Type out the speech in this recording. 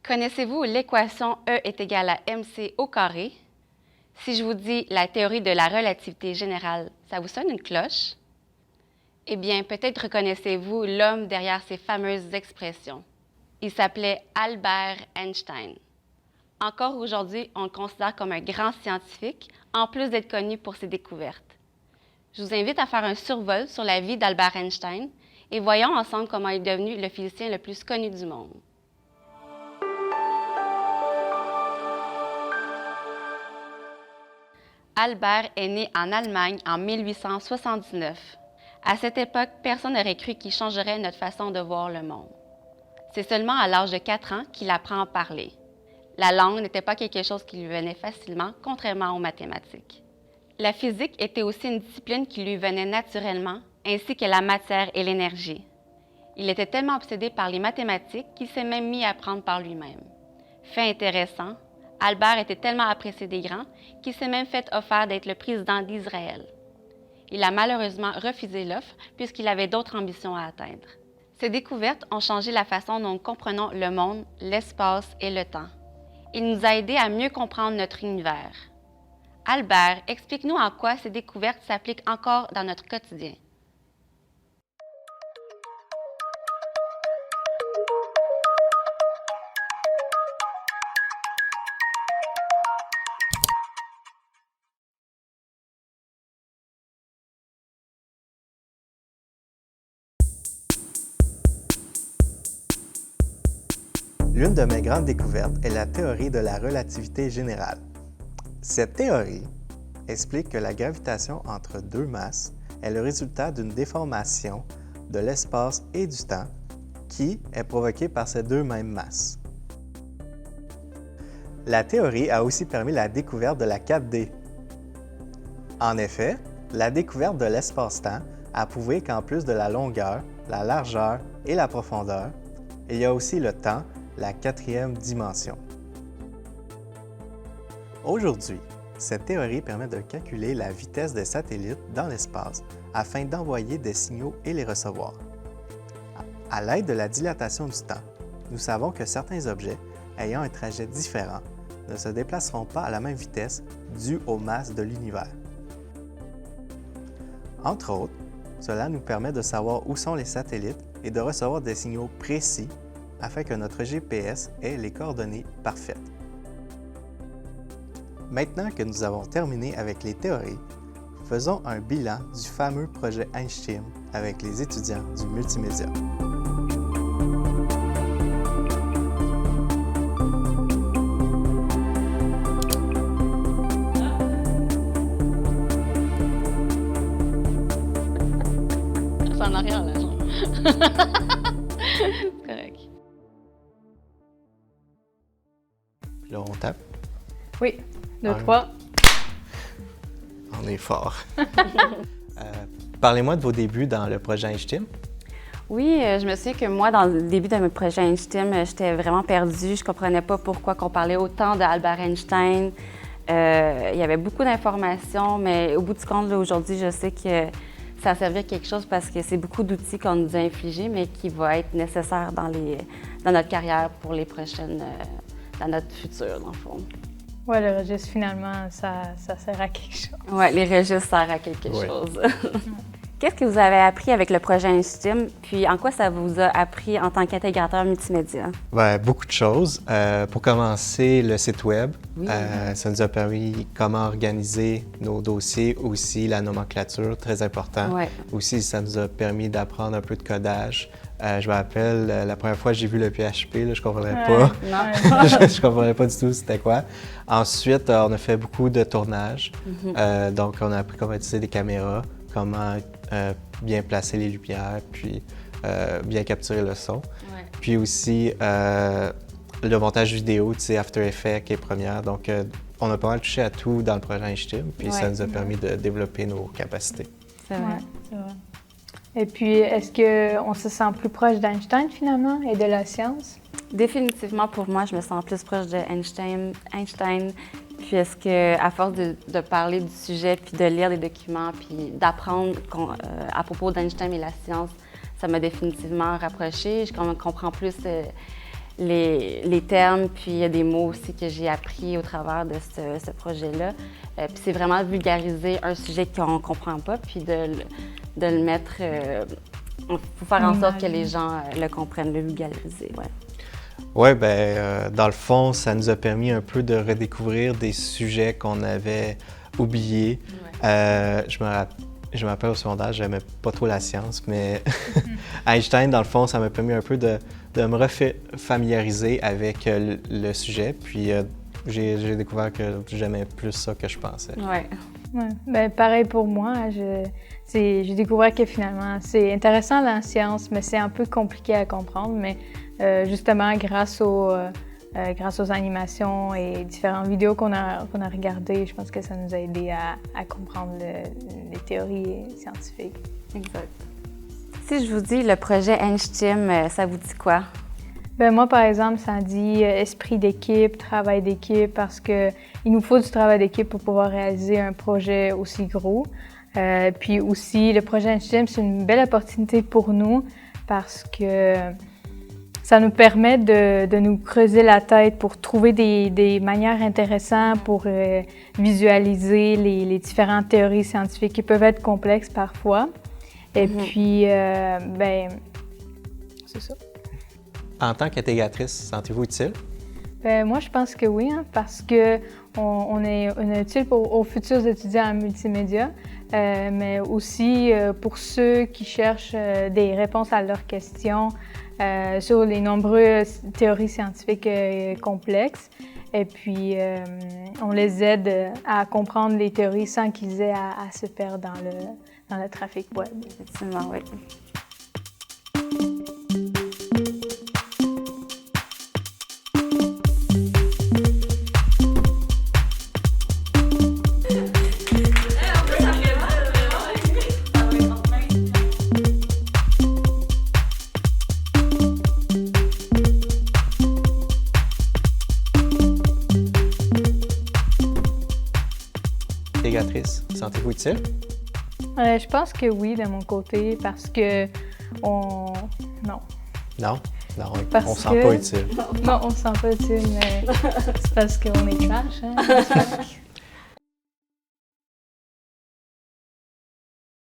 Connaissez-vous l'équation E est égale à mc au carré? Si je vous dis la théorie de la relativité générale, ça vous sonne une cloche? Eh bien, peut-être reconnaissez-vous l'homme derrière ces fameuses expressions. Il s'appelait Albert Einstein. Encore aujourd'hui, on le considère comme un grand scientifique, en plus d'être connu pour ses découvertes. Je vous invite à faire un survol sur la vie d'Albert Einstein et voyons ensemble comment il est devenu le physicien le plus connu du monde. Albert est né en Allemagne en 1879. À cette époque, personne n'aurait cru qu'il changerait notre façon de voir le monde. C'est seulement à l'âge de 4 ans qu'il apprend à parler. La langue n'était pas quelque chose qui lui venait facilement, contrairement aux mathématiques. La physique était aussi une discipline qui lui venait naturellement, ainsi que la matière et l'énergie. Il était tellement obsédé par les mathématiques qu'il s'est même mis à apprendre par lui-même. Fait intéressant, Albert était tellement apprécié des grands qu'il s'est même fait offert d'être le président d'Israël. Il a malheureusement refusé l'offre puisqu'il avait d'autres ambitions à atteindre. Ces découvertes ont changé la façon dont nous comprenons le monde, l'espace et le temps. Il nous a aidés à mieux comprendre notre univers. Albert, explique-nous en quoi ces découvertes s'appliquent encore dans notre quotidien. L'une de mes grandes découvertes est la théorie de la relativité générale. Cette théorie explique que la gravitation entre deux masses est le résultat d'une déformation de l'espace et du temps qui est provoquée par ces deux mêmes masses. La théorie a aussi permis la découverte de la 4D. En effet, la découverte de l'espace-temps a prouvé qu'en plus de la longueur, la largeur et la profondeur, il y a aussi le temps, la quatrième dimension. Aujourd'hui, cette théorie permet de calculer la vitesse des satellites dans l'espace afin d'envoyer des signaux et les recevoir. À l'aide de la dilatation du temps, nous savons que certains objets ayant un trajet différent ne se déplaceront pas à la même vitesse due aux masses de l'univers. Entre autres, cela nous permet de savoir où sont les satellites et de recevoir des signaux précis afin que notre GPS ait les coordonnées parfaites. Maintenant que nous avons terminé avec les théories, faisons un bilan du fameux projet Einstein avec les étudiants du multimédia. C'est en arrière, là, genre. C'est correct. Là, on tape. Oui, 2, Un. 3. On est fort. Parlez-moi de vos débuts dans le projet Einstein. Oui, je me souviens que moi, dans le début de mes projets Einstein, j'étais vraiment perdue. Je ne comprenais pas pourquoi on parlait autant d'Albert Einstein. Il y avait beaucoup d'informations, mais au bout du compte, aujourd'hui, je sais que ça servait à quelque chose parce que c'est beaucoup d'outils qu'on nous a infligés, mais qui vont être nécessaires dans notre carrière pour les prochaines, dans notre futur, dans le fond. Oui, le registre, finalement, ça sert à quelque chose. Oui, les registres servent à quelque chose. Qu'est-ce que vous avez appris avec le projet Einstein, puis en quoi ça vous a appris en tant qu'intégrateur multimédia? Bien, beaucoup de choses. Pour commencer, le site Web. Oui. Ça nous a permis comment organiser nos dossiers, aussi la nomenclature, très important. Ouais. Aussi, ça nous a permis d'apprendre un peu de codage. Je me rappelle, la première fois que j'ai vu le PHP, là, je ne comprenais pas. Non. Je ne comprenais pas du tout c'était quoi. Ensuite, on a fait beaucoup de tournage. Donc, on a appris comment utiliser des caméras, comment bien placer les lumières, puis bien capturer le son. Ouais. Puis aussi, le montage vidéo, tu sais, After Effects et Premiere. Donc, on a pas mal touché à tout dans le projet Einstein, puis ça nous a permis de développer nos capacités. C'est vrai. Ouais, c'est vrai. Et puis, est-ce qu'on se sent plus proche d'Einstein, finalement, et de la science? Définitivement, pour moi, je me sens plus proche de Einstein. Puis est-ce qu'à force de parler du sujet, puis de lire des documents, puis d'apprendre à propos d'Einstein et la science, ça m'a définitivement rapprochée. Je comprends plus les termes, puis il y a des mots aussi que j'ai appris au travers de ce projet-là. Puis c'est vraiment vulgariser un sujet qu'on ne comprend pas, puis de le mettre, pour faire en sorte que les gens le comprennent, le vulgariser. Ouais. Oui, dans le fond, ça nous a permis un peu de redécouvrir des sujets qu'on avait oubliés. Ouais. Je me rappelle au secondaire, j'aimais pas trop la science, mais Einstein, dans le fond, ça m'a permis un peu de me familiariser avec le sujet. Puis j'ai découvert que j'aimais plus ça que je pensais. Ouais. Ouais. Pareil pour moi, j'ai découvert que finalement, c'est intéressant la science, mais c'est un peu compliqué à comprendre. Mais justement, grâce aux animations et différentes vidéos qu'on a regardées, je pense que ça nous a aidé à comprendre les théories scientifiques. Exact. Si je vous dis le projet Einstein, ça vous dit quoi? Moi, par exemple, ça dit esprit d'équipe, travail d'équipe, parce qu'il nous faut du travail d'équipe pour pouvoir réaliser un projet aussi gros. Puis aussi, le projet Einstein, c'est une belle opportunité pour nous parce que ça nous permet de nous creuser la tête pour trouver des manières intéressantes pour visualiser les différentes théories scientifiques qui peuvent être complexes parfois. Et puis, c'est ça. En tant qu'intégratrice, sentez-vous utile? Moi, je pense que oui, parce qu'on est utile aux futurs étudiants en multimédia, mais aussi pour ceux qui cherchent des réponses à leurs questions sur les nombreuses théories scientifiques complexes. Et puis, on les aide à comprendre les théories sans qu'ils aient à se perdre dans le trafic web. Effectivement, oui. Intégratrice, sentez-vous utile? Je pense que oui, de mon côté, parce que non. Non? Non, on ne se sent pas utile. Non, on se sent pas utile, mais c'est parce qu'on est trash, hein?